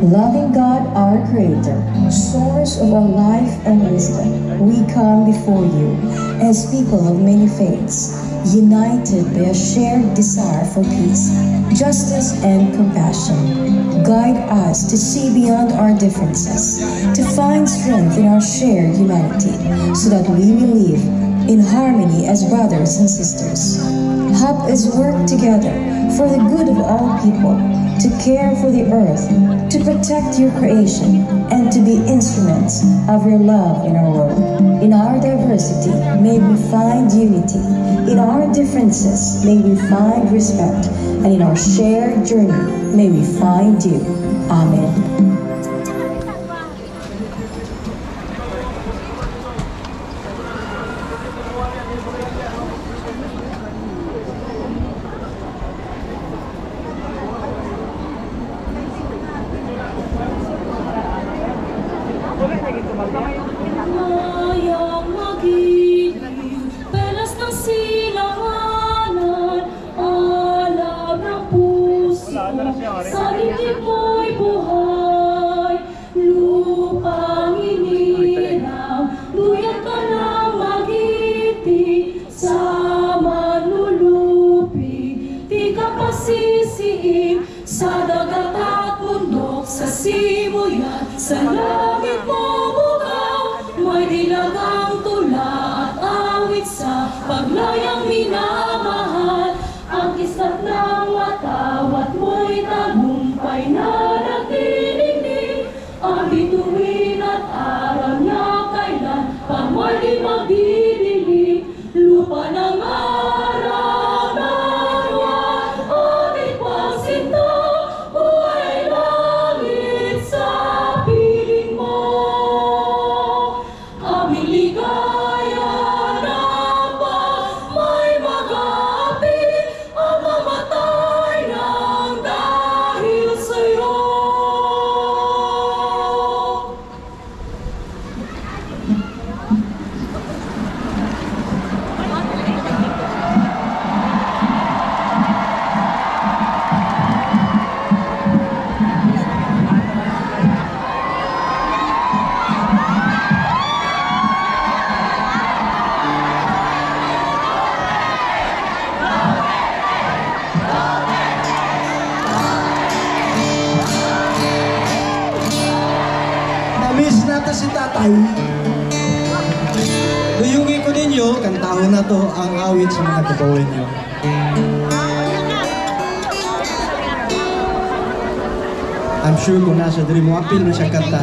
Loving God, our Creator, source of all life and wisdom, we come before you as people of many faiths, united by a shared desire for peace, justice, and compassion. Guide us to see beyond our differences, to find strength in our shared humanity, so that we will live in harmony as brothers and sisters. Help us work together for the good of all people, to care for the earth, to protect your creation, and to be instruments of your love in our world. In our diversity, may we find unity. In our differences, may we find respect. And in our shared journey, may we find you. Amen. Mayang magiging pelas ng silanganan, alab ng puso, sa dibdib mo'y buhay. Lupang iniram, duyan ka ng magiti, sa manlulupi, di ka pasisiin, sa dagat at bundok, sa simuyan, sa langit mo bukaw, may dilagang tula at awit sa paglayang minamahal. Ang kislat ng watawat mo'y tagumpay na nagdidingding, ang bituin at aral niya kailan pa mo'y di magdidilig. Lupa ng araw na buwan, ating pagsinta, buhay langit sa piling mo. Aming ligaya na ba may mag-aapi, ang mamatay ng dahil sa'yo. Namiss natin si tatay. Duyungin ko ninyo, kantahon na to ang awit sa mga kabawin nyo. I'm sure kung nasa diri mo, apil mo siya kanta.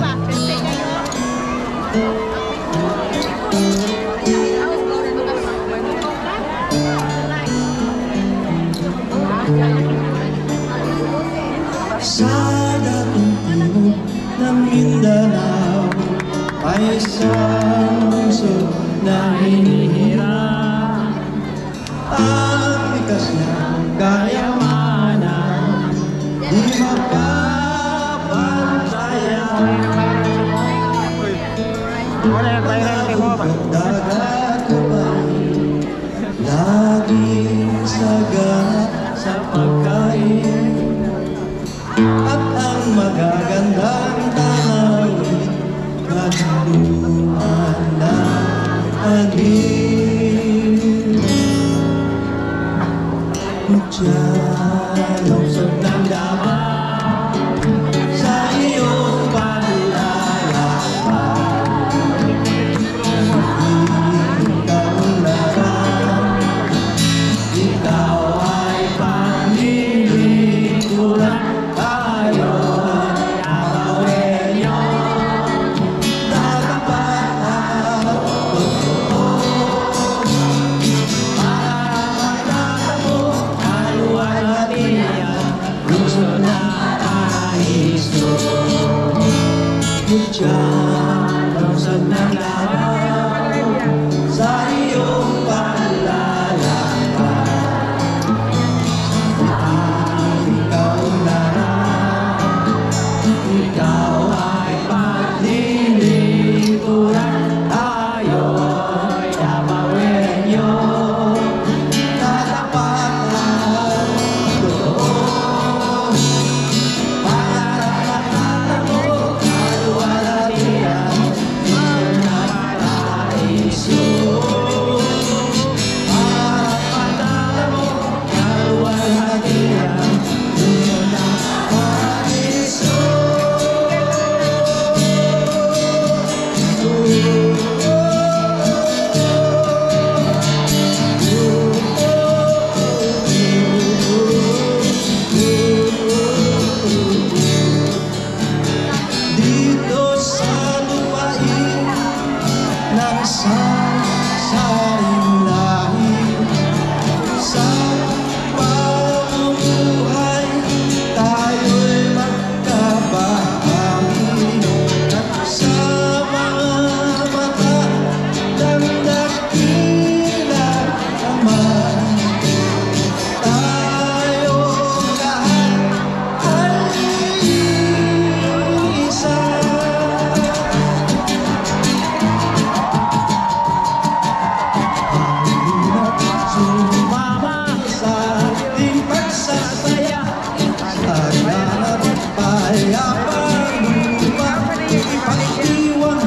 Sa dating timog ng Mindanao ay isang lungsod na hinihirap. Ang likas ng kayamanan di makapantayan. Pagdagat kabay, laging sagat sa pagkain, at ang magagandang tanawin, kaduluan ng agil. Diyan, lungsod ng Davao, sa iyong paglalakbay, ikaw larang, ikaw ay panlilingkuran. Diyan, lungsod ng Davao, sa iyong paglalakbay, ikaw larang, ikaw ay paglilingkuran. Ayo'y Davaoenyo, tatapat ang totoo, pangarap payapang lupa, ipag-iwan,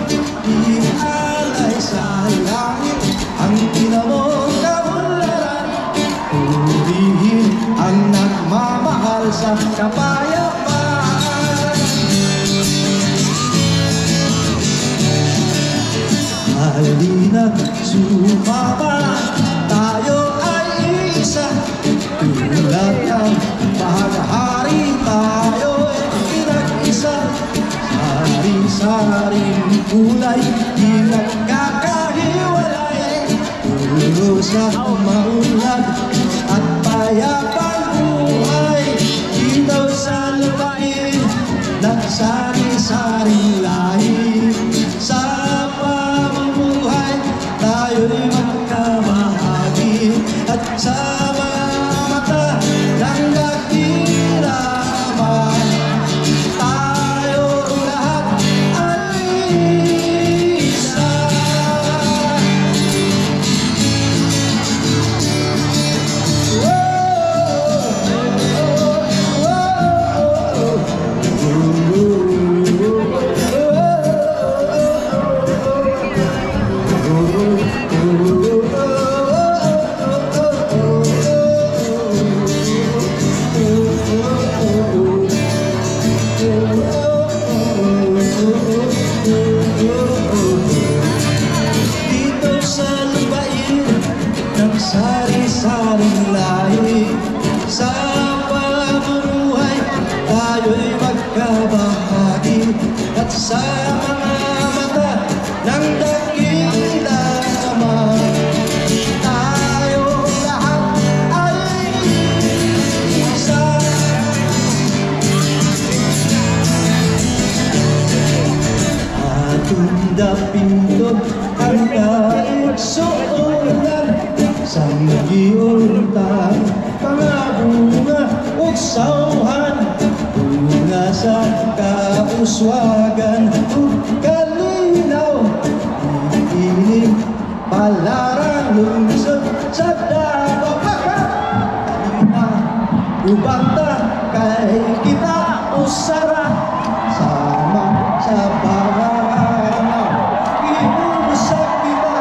ialay sa langit ang tinamong kaunlaran. Purihin ang nagmamahal sa kapayapaan. Halina't sumama, tayo ay isa. Tulad ng paghahari, tayo ay pinag-isa. Sari-saring kulay, di nagkakahiwalay. Puro sa maunlad at payapang buhay. Dito sa lupain ng sari-saring lahi. Sa pamumuhay, tayo'y magkamahagi. At sa mga mata ng nagdiraman, tayo lahat ay isa. Dito sa lupain ng sari-saring lahi, sa pamumuhay, tayo'y magkabahagi. At sa mga mata ng dakila naman, tayo lahat ay isa. Ating dapindot ang kaigsuunan, sanggiyuntang mga bunga o sauhan. Bunga sa kauswagan o kalinaw, iinig palarang lungsod sa Davao. Kanina ubanta kay kita usara, sama sa pananaw. Inuusap kita,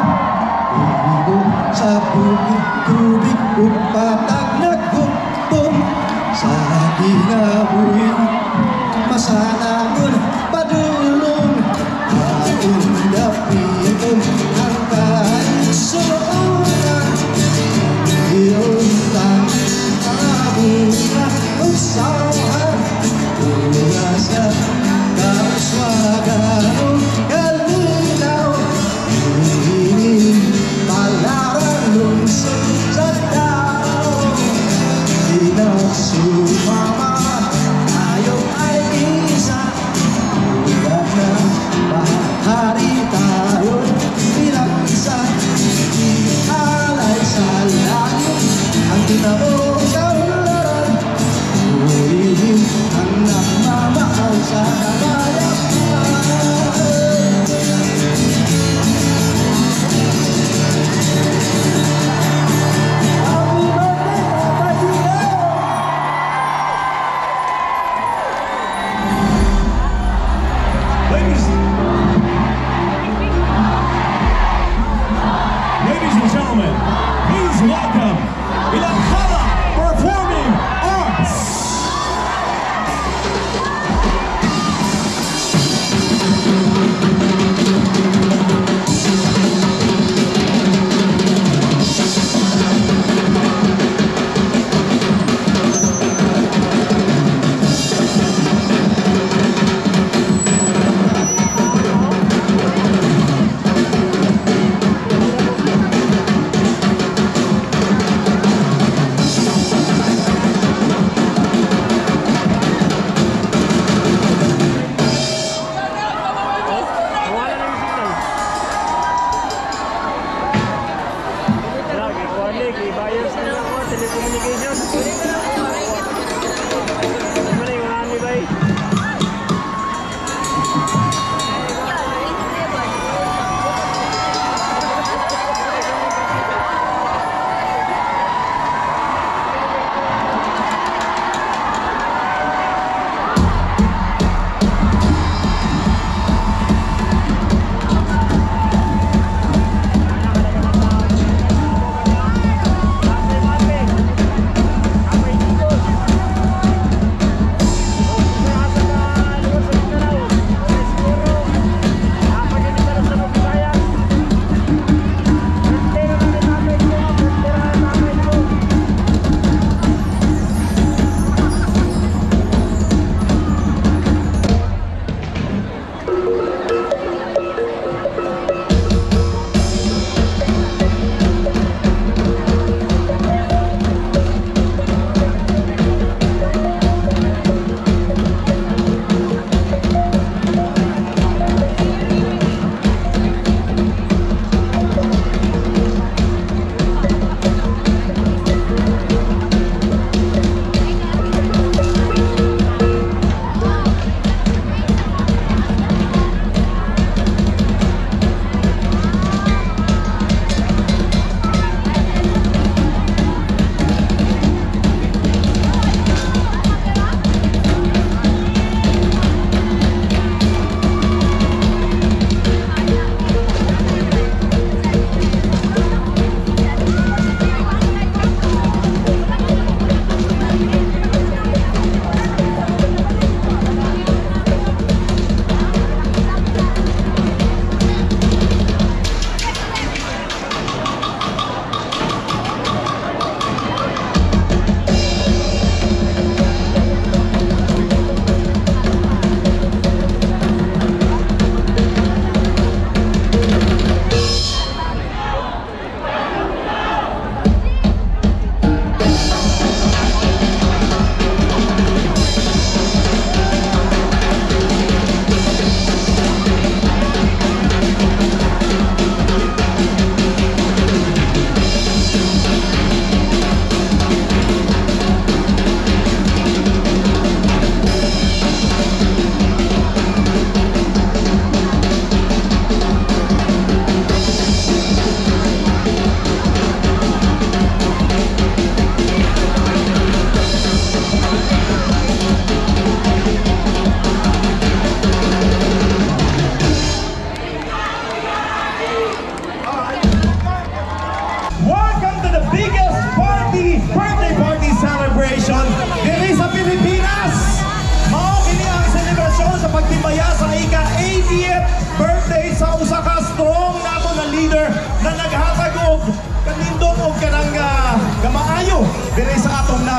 ibig sa bukid, tubig upatag naghugtong. Sa ginabuhin, masanagon padulong. Ating dapiton ang kaigsuunan, iuntang mga bunga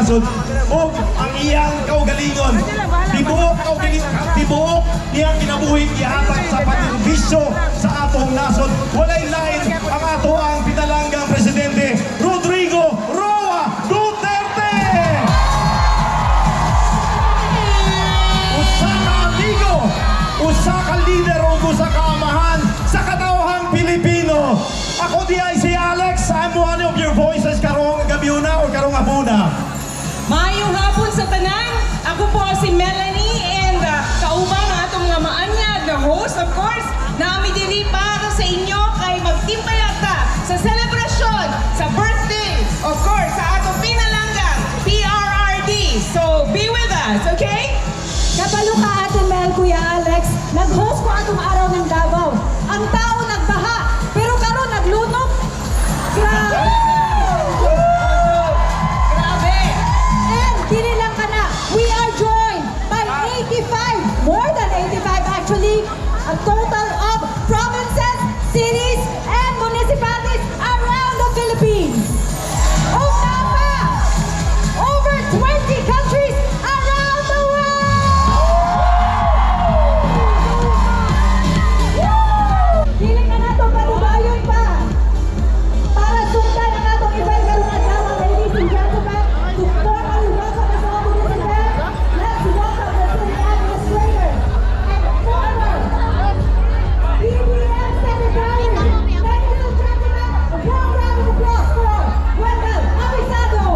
nasod ug ang iyang kaugalingon. Tibuok niyang kinabuhi gihatag sa pagserbisyo sa atong nasod. Walay lain ang ato ang pinalanggang presidente Rodrigo Roa Duterte. Usa ka amigo, usa ka leader ug usa ka amahan sa katawhang Pilipino. Ako di ay si Alex. I'm one of your voices karong gabiuna o karong abuna. Maayong hapon sa tanan. Ako po si Melanie and kauban ang atong mga maanyag na host, of course, na kami diri para sa inyo kay magtimpayata sa selebrasyon, sa birthday, of course, sa atong pinalanggang PRRD. So, be with us, okay? Kabalo ka Ate Mel, Kuya Alex. Nag-host ko atong araw ng Davao. Ang tao nagbaha, pero karon naglunok. Grabe! Grabe! And dili lang ka na, we are joined by 85, more than 85 actually, a total of provinces, cities, and municipalities around the Philippines. Over 20 countries around the world! Dili ka na itong panubayon pa. Para sundan ang atong event karong adlaw, ladies and gentlemen, to formally welcome us all to this event, let's welcome the city administrator and former BBM secretary. Ladies and gentlemen, a warm round of applause for Wendell Avisado.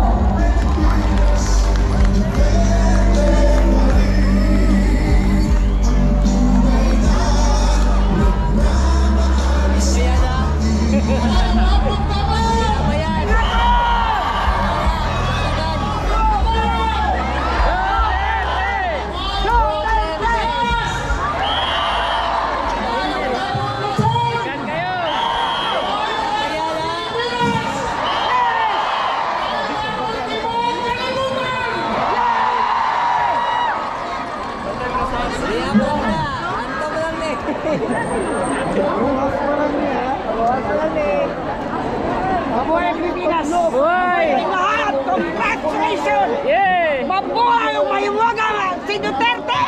Mabuhay Pilipinas! Mabuhay! Lahat! Congratulations! Yay! Mabuhay ang mayungaga si Duterte!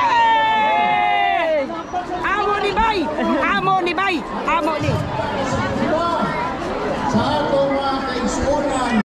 Amo ni Bay! Amo ni Bay! Amo ni! Sa atong mga kaigsuonan.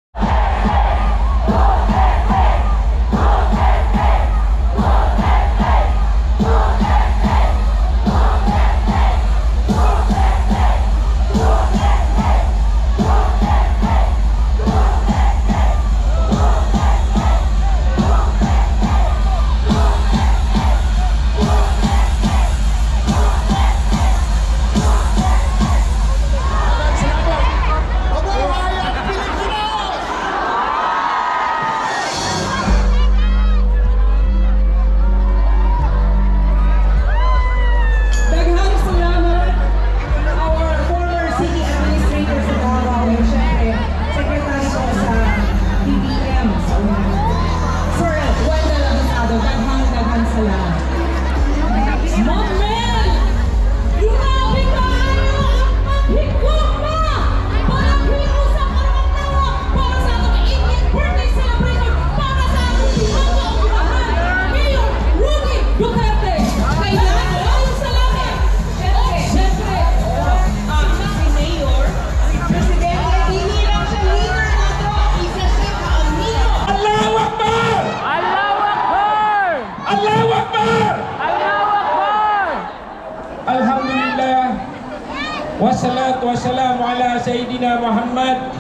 Wassalatu wassalamu ala Sayyidina Muhammad.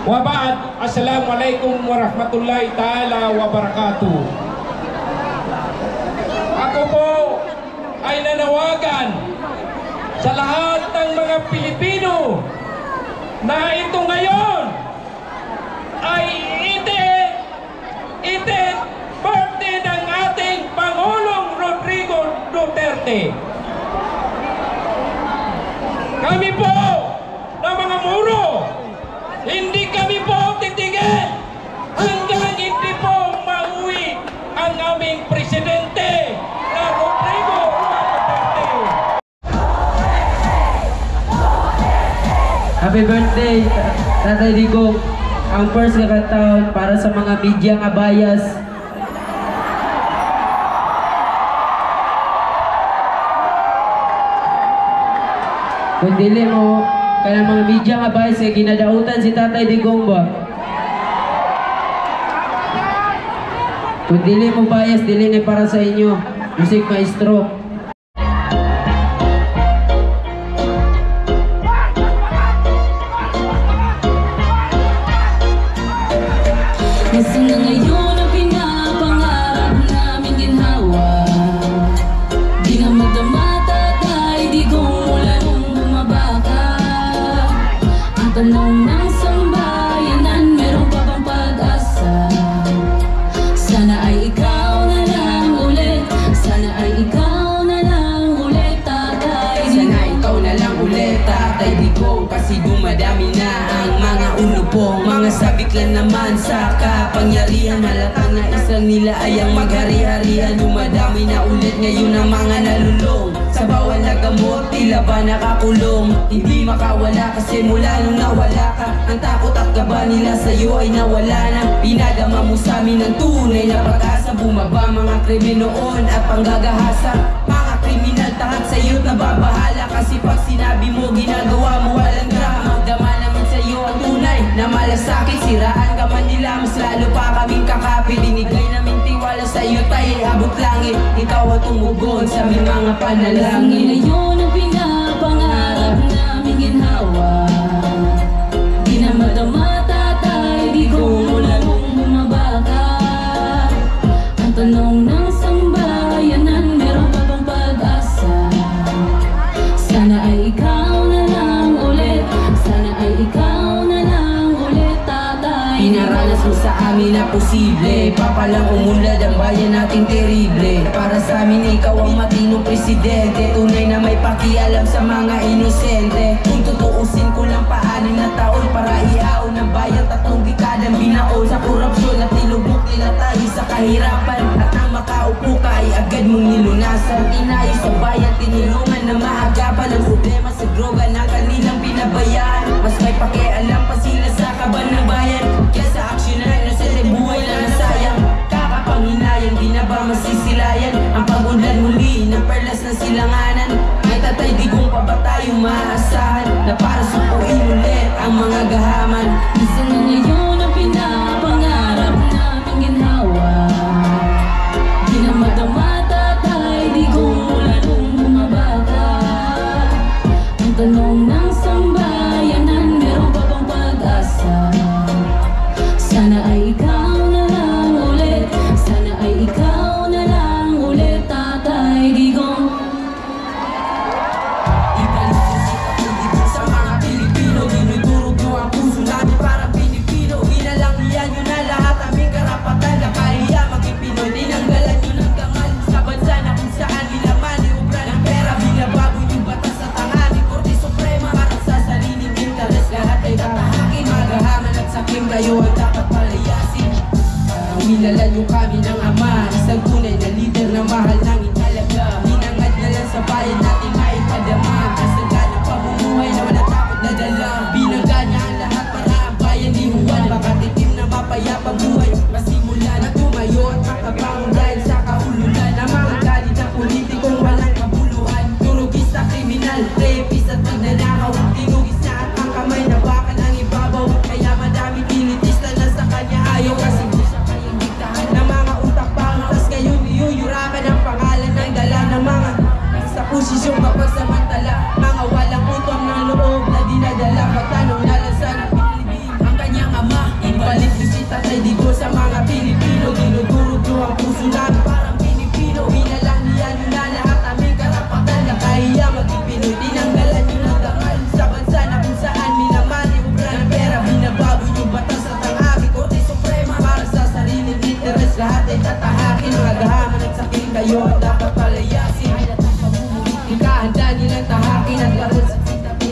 Wa ba'd. Assalamualaikum warahmatullahi ta'ala wabarakatuh. Ako po ay nanawagan sa lahat ng mga Pilipino na ito ngayon ay itin birthday ng ating Pangulong Rodrigo Duterte. Kami po na mga muro, hindi kami po titigil hanggang hindi po mauwi ang aming presidente na Rodrigo Duterte. Happy birthday, Tatay Digong. ang first kakataon para sa mga media nga bias. Kung dili mo, kaya mga media nga bias ay ginadautan si Tatay Digong ba? Kung dili mo bias, dili na para sa inyo. Music Maestro. Nasaan na ngayon ang pinapangarap namin ginhawa? Di nga madama Tatay Digong mula nung bumaba ka. Ang tanong ng sambayanan, meron pa bang pag-asa? Sana ay ikaw na lang ulit. Sana ay ikaw na lang ulit, Tatay Digong. Sana ikaw na lang ulit, Tatay Digong. Kasi dumadami na ang mga unupong, mga sabik lang naman sa kapangyarihan. Halatang na isang nila ay ang maghari-harihan. Dumadami na ulit ngayon ang mga nalulong. Sa bawal na gamot, tila ba nakakulong? Hindi makawala kasi mula nung nawala ka, ang takot at kaba nila sa'yo ay nawala na. Pinadama mo sa amin ang tunay na pag-asa. Bumaba mga krimen noon at panggagahasa. Mga kriminal tahat sa'yo't nababahala. Kasi pag sinabi mo, ginagawa mo walang drama. Dama namin sa'yo ang tunay na malasakit. Siraan ka man nila, mas lalo pa kaming kakapit. Binigay namin tiwala sa'yo, tayo abot langit. Ikaw ang tumugon sa aming mga panalangin. Ngayon ang pinapangarap namin ginhawa. Di na madama Tatay Digong mula nung bumaba ka. Ang tanong ng sambayanan, meron pa bang pag-asa? Sana ay ikaw na lang ulit. Sana ay ikaw na lang ulit, Tatay. Pinaranas mo sa amin na posible, papalang umunlad ang bayan nating terible. Para sa amin ikaw ang matinong presidente, tunay na may pakialam sa mga inosente. Kung tutuusin ko lang pa-anim na taon para iaon ng bayan, 3 dekadang binaon. Sa korupsyon at nilubok nila tayo sa kahirapan, at ang makaupo ka ay agad mong nilunasan. Inayo sa bayan, tinulungan na maagapan ang problema sa droga na kanilang pinabayaan. Mas may pakialam pa sila sa kaban ng bayan kesa aksyonan na sila buhay na nasayang. Kakapanghinayang, di na ba masisilayan ang pag-unlad muli ng perlas ng silanganan? May Tatay Digong pa ba tayong maaasahan na para supuin ulit ang mga gahaman? Isa na ngayon ang pinapangarap namin ginhawa. Di na madama Tatay Digong mula nung bumaba ka. Ang tanong ng sambayanan, meron pa bang pag-asa? Sana ay ikaw na lang ulit. Sana ay ikaw na lang ulit, Tatay Digong. Sa mga Pilipino, dinudurog nyo ang puso namin para Pilipino. Inalangian nyo na lahat aming karapatan. Nakahiya maging Pinoy, tinanggalan nyo ng dangal sa bansa na kung saan nilaman iubra ng pera. Binabago yung batas sa tanganing Korte Suprema para sa sariling interes. Lahat ay tatahakin, magahaman at sakim, kayo ang dapat palayasin. Minala nyo kami ng Ama, isang tunay na lider na mahal ng italaga. Hinangad na lang sa bayan natin maipadama, kasaganang pamumuhay na wala takot na dala. Binangga niya ang lahat para ang bayan lihuan, makatitim na mapayapang buhay. Masimula na tumayo at makabangon dahil sa kaululan ng mga galit na politikong walang kabuluhan. Turugista, kriminal, rapist at magnanakaw, tinugis na at ang kamay na bakal ang ibabaw. Kaya madami pinitista na sa kanya ayaw, kasi di siya kayang diktahan ng mga utak pangutas. Ngayon iyuyurakan ang pangalan ng dala ng mga sa posisyong kapagsamantala, mga walang utang ng loob na dinadala. Pagtanong na lang sana Pilipin ang kanyang ama, ibalik niyo si Tatay Digong sa mga Pilipino. Dinudurog nyo ang puso namin parang Pilipino. Binalangian nyo na lahat aming karapatan. Nakahiya maging Pinoy, tinanggalan nyo ng dangal sa bansa na kung saan minamani ubra ng pera. Binabago yung batas at ang aming Korte Suprema para sa sariling interes. Lahat ay tatahakin, mga gahaman at sakin, kayo ang dapat palayasin. Ikahanda nilang tahakin at laro sa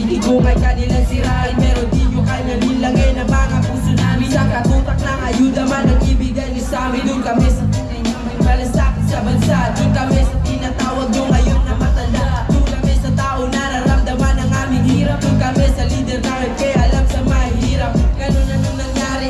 Digong ay kanilang sirain, pero di nyo kanya nilangay na mga puso namin. Sa katutak ng ayuda man ang ibigay niyo sa amin. Doon kami sa tunay na may malasakit sa bansa. Doon kami sa tinatawag nyo ngayon na matanda. Doon kami sa tao nararamdaman ang aming hirap. Doon kami sa leader na kaya alam sa mahirap. Ganun na nung nangyari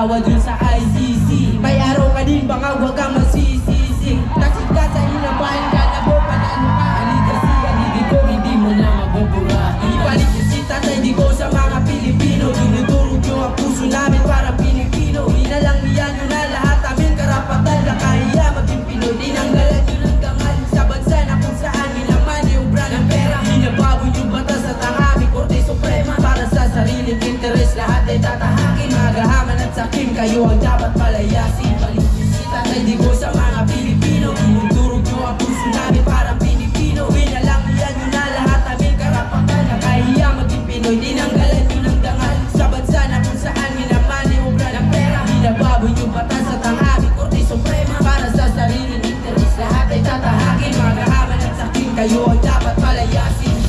magpatawad dun sa ICC. May araw ka din baka huwag kang magsisisi. Taksit ka sa inabahan ka na bo, panalo ka. Aligasi, aligi ko, hindi mo na mabubura. Ibalik niyo si tatay, di ko sa mga Pilipino. Dinudurog nyo ang puso namin para Pilipino. Inalang niyan nyo na lahat aming karapatan. Nakahiya maging Pinoy, dinanggalan nyo ng gangal sa bansa na kung saan minaman yung brand ng pera. Hinabago yung batas at ang aming Korte Suprema. Para sa sariling interes lahat ay tatahakin. Magahaman at sakim, kayo ang dapat palayasin. Balik niyo si tatay, di ko sa mga Pilipino. Dinudurog nyo ang puso namin para Pilipino. Inalang niyan nyo na lahat aming karapatan. Nakahiya maging Pinoy, dinanggalan nyo ng dangal sa bansa na kung saan minaman yung brand ng pera. Hinabago yung batas at ang aming Korte Suprema. Para sa sariling interes lahat ay tatahakin. Magahaman at sakim, kayo ang dapat palayasin.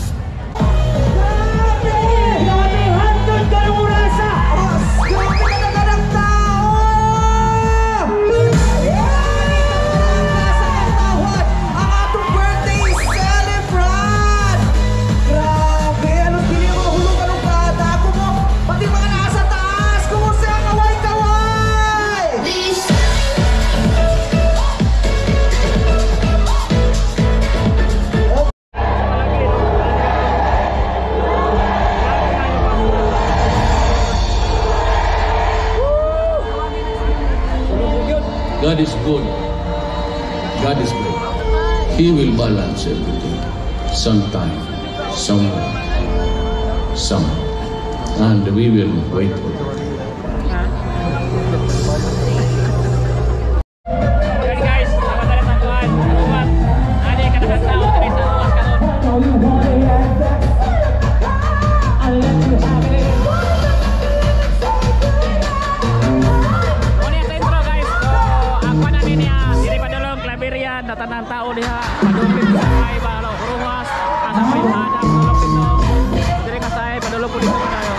God is good. God is good. He will balance everything. Sometime, somewhere, somehow. And we will wait for that. Tanang tao diha padulong sa ay balo rumas asa may ada padulong dito dire kasay padulong po dito tayo.